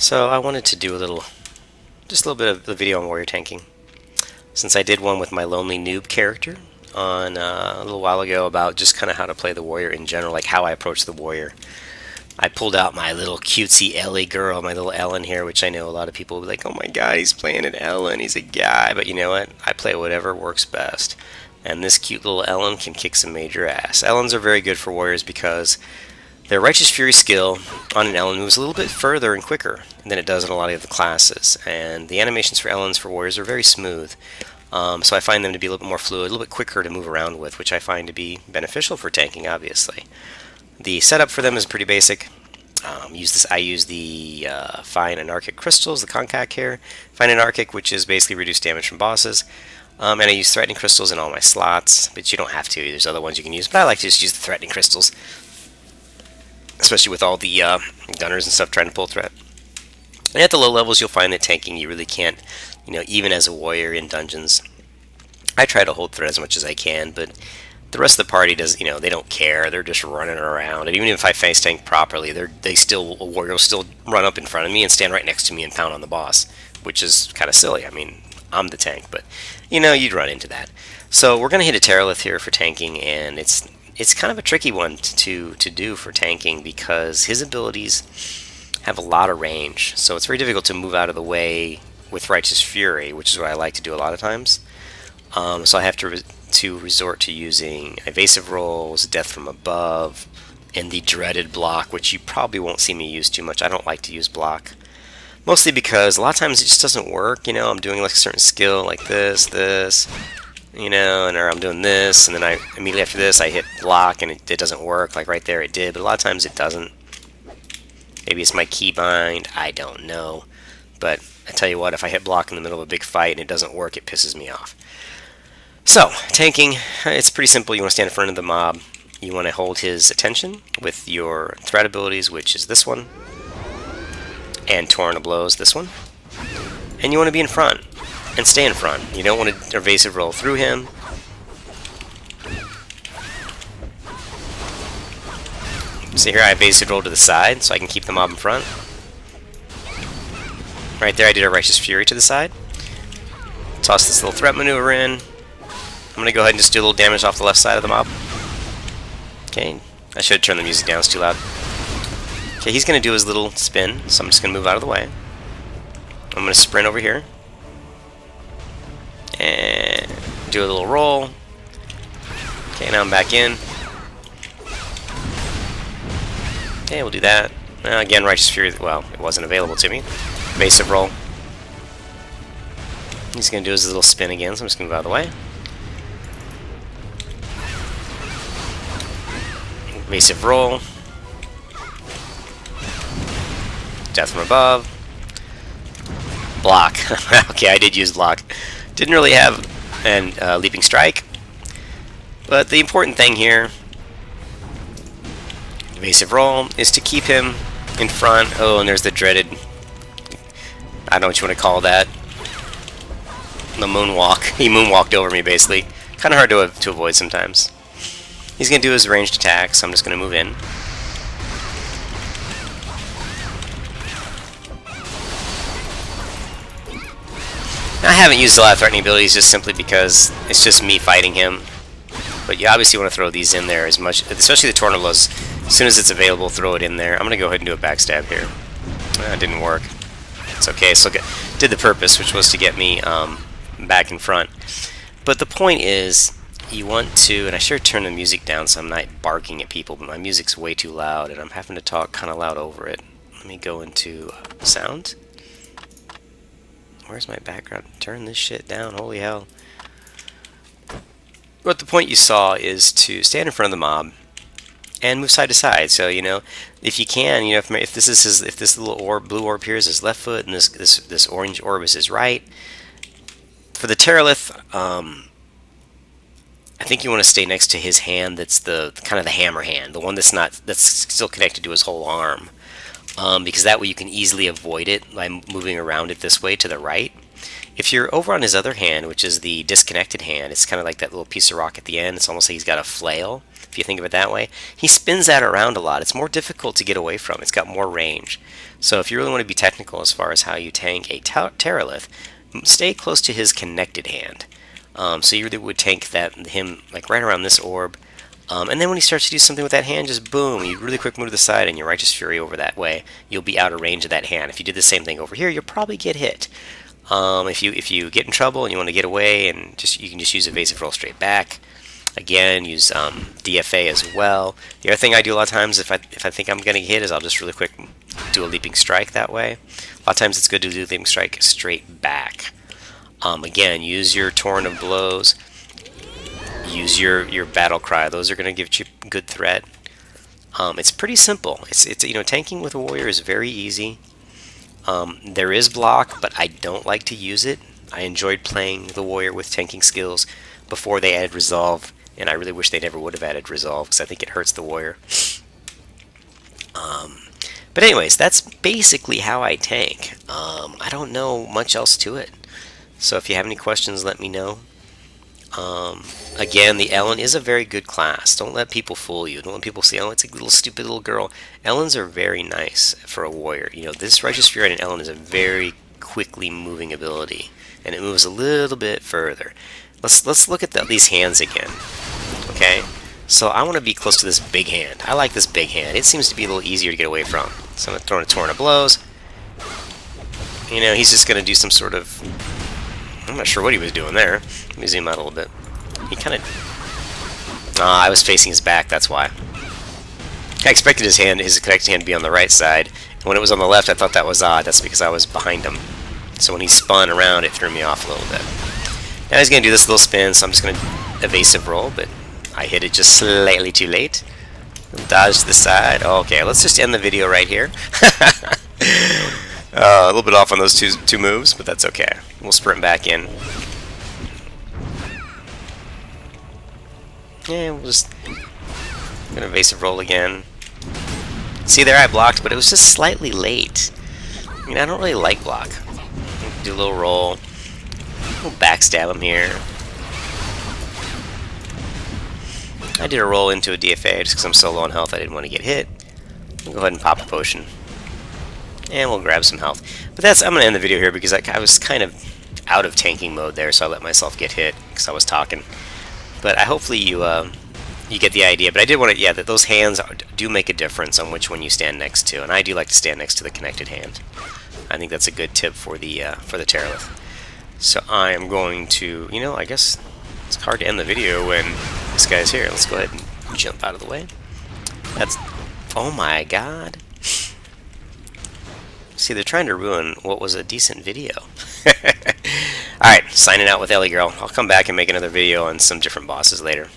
So I wanted to do just a little bit of the video on warrior tanking. Since I did one with my lonely noob character on a little while ago about just kind of how to play the warrior in general, like how I approach the warrior. I pulled out my little cutesy Ellie girl, my little Ellen here, which I know a lot of people will be like, oh my god, he's playing an Ellen, he's a guy. But you know what? I play whatever works best. And this cute little Ellen can kick some major ass. Ellens are very good for warriors because their Righteous Fury skill on an Ellen moves a little bit further and quicker than it does in a lot of the classes. And the animations for Ellens for warriors are very smooth. So I find them to be a little bit more fluid, a little bit quicker to move around with, which I find to be beneficial for tanking, obviously. The setup for them is pretty basic. I use the Fine Anarchic crystals, the Concac here. Fine Anarchic, which is basically reduced damage from bosses. And I use Threatening Crystals in all my slots, but you don't have to. There's other ones you can use, but I like to just use the Threatening Crystals, especially with all the gunners and stuff trying to pull threat. And at the low levels, you'll find that tanking, you really can't, even as a warrior in dungeons, I try to hold threat as much as I can, but the rest of the party does, they don't care. They're just running around. And even if I face tank properly, a warrior will still run up in front of me and stand right next to me and pound on the boss, which is kind of silly. I mean, I'm the tank, but, you'd run into that. So we're going to hit a Teralith here for tanking, and it's kind of a tricky one to do for tanking because his abilities have a lot of range. So it's very difficult to move out of the way with Righteous Fury, which is what I like to do a lot of times. So I have to resort to using evasive rolls, death from above, and the dreaded block, which you probably won't see me use too much. I don't like to use block. Mostly because a lot of times it just doesn't work. I'm doing like a certain skill like this, or I'm doing this, and then I immediately after this I hit block and it doesn't work. Like right there it did, but a lot of times it doesn't. Maybe it's my keybind, I don't know. But I tell you what, if I hit block in the middle of a big fight and it doesn't work, it pisses me off. So, tanking, it's pretty simple. You want to stand in front of the mob. You want to hold his attention with your threat abilities, which is this one, and Torrent of Blows, this one. And you want to be in front and stay in front. You don't want to evasive roll through him. So here I evasive roll to the side so I can keep the mob in front. Right there I did a Righteous Fury to the side. Toss this little threat maneuver in. I'm going to go ahead and just do a little damage off the left side of the mob. Okay, I should turn the music down, it's too loud. Okay, he's going to do his little spin, so I'm just going to move out of the way. I'm going to sprint over here. And do a little roll. Okay, now I'm back in. Okay, we'll do that. Again, Righteous Fury, well, it wasn't available to me. Evasive roll. He's going to do his little spin again, so I'm just going to move out of the way. Evasive roll. Death from above. Block. Okay, I did use block. Didn't really have an leaping strike. But the important thing here, evasive roll, is to keep him in front. Oh, and there's the dreaded, I don't know what you want to call that. The moonwalk. He moonwalked over me, basically. Kind of hard to avoid sometimes. He's going to do his ranged attack, so I'm just going to move in. Now, I haven't used a lot of threatening abilities just simply because it's just me fighting him. But you obviously want to throw these in there as much, especially the Tornadoes. As soon as it's available, throw it in there. I'm going to go ahead and do a backstab here. It didn't work. It's okay, so did the purpose, which was to get me back in front. But the point is, you want to, and I should turn the music down so I'm not barking at people, but my music's way too loud and I'm having to talk kind of loud over it. Let me go into sound. Where's my background? Turn this shit down, holy hell. But the point you saw is to stand in front of the mob and move side to side. So, if you can, if this little orb, blue orb here is his left foot and this orange orb is his right. For the Teralith, I think you want to stay next to his hand that's the kind of the hammer hand, the one that's still connected to his whole arm. Because that way you can easily avoid it by moving around it this way to the right. If you're over on his other hand, which is the disconnected hand, it's kind of like that little piece of rock at the end. It's almost like he's got a flail. if you think of it that way. He spins that around a lot. It's more difficult to get away from. It's got more range. So if you really want to be technical as far as how you tank a Tera, stay close to his connected hand. So you really would tank him like right around this orb. And then when he starts to do something with that hand, just boom, you really quick move to the side and your Righteous Fury over that way. You'll be out of range of that hand. If you did the same thing over here, you'll probably get hit. If you get in trouble and you want to get away, and you can just use evasive roll straight back. Again, use DFA as well. The other thing I do a lot of times, if I think I'm gonna get hit, is I'll just really quick do a leaping strike that way. A lot of times it's good to do leaping strike straight back. Again, use your torrent of blows. Use your battle cry. Those are gonna give you good threat. It's pretty simple. It's tanking with a warrior is very easy. There is block, but I don't like to use it. I enjoyed playing the warrior with tanking skills before they added resolve, and I really wish they never would have added resolve because I think it hurts the warrior. But anyways, that's basically how I tank. I don't know much else to it. So if you have any questions, let me know. Again, the Ellen is a very good class. Don't let people fool you. Don't let people say, oh, it's a little stupid little girl. Ellens are very nice for a warrior. This Righteous Fury and Ellen is a very quickly moving ability, and it moves a little bit further. Let's look at these hands again. Okay, so I want to be close to this big hand. I like this big hand. It seems to be a little easier to get away from. So I'm going to throw in a torrent of blows. He's just going to do some sort of... I'm not sure what he was doing there. Let me zoom out a little bit. He kind of... I was facing his back, that's why. I expected his connected hand to be on the right side. And when it was on the left, I thought that was odd. That's because I was behind him. So when he spun around, it threw me off a little bit. Now he's going to do this little spin, so I'm just going to evasive roll, but I hit it just slightly too late. Dodge to the side. Okay, let's just end the video right here. A little bit off on those two moves, but that's okay. We'll sprint back in. Yeah, we'll just... I'm going to evasive roll again. See there, I blocked, but it was just slightly late. I don't really like block. Do a little roll. We'll backstab him here. I did a roll into a DFA just because I'm so low on health I didn't want to get hit. We'll go ahead and pop a potion. And we'll grab some health. But I'm going to end the video here because I was kind of out of tanking mode there, so I let myself get hit because I was talking. But hopefully you get the idea. But I did want to, that those hands do make a difference on which one you stand next to. And I do like to stand next to the connected hand. I think that's a good tip for the Tera. So I am going to, I guess it's hard to end the video when this guy's here. Let's go ahead and jump out of the way. Oh my god. See, they're trying to ruin what was a decent video. Alright, signing out with Ellie Girl. I'll come back and make another video on some different bosses later.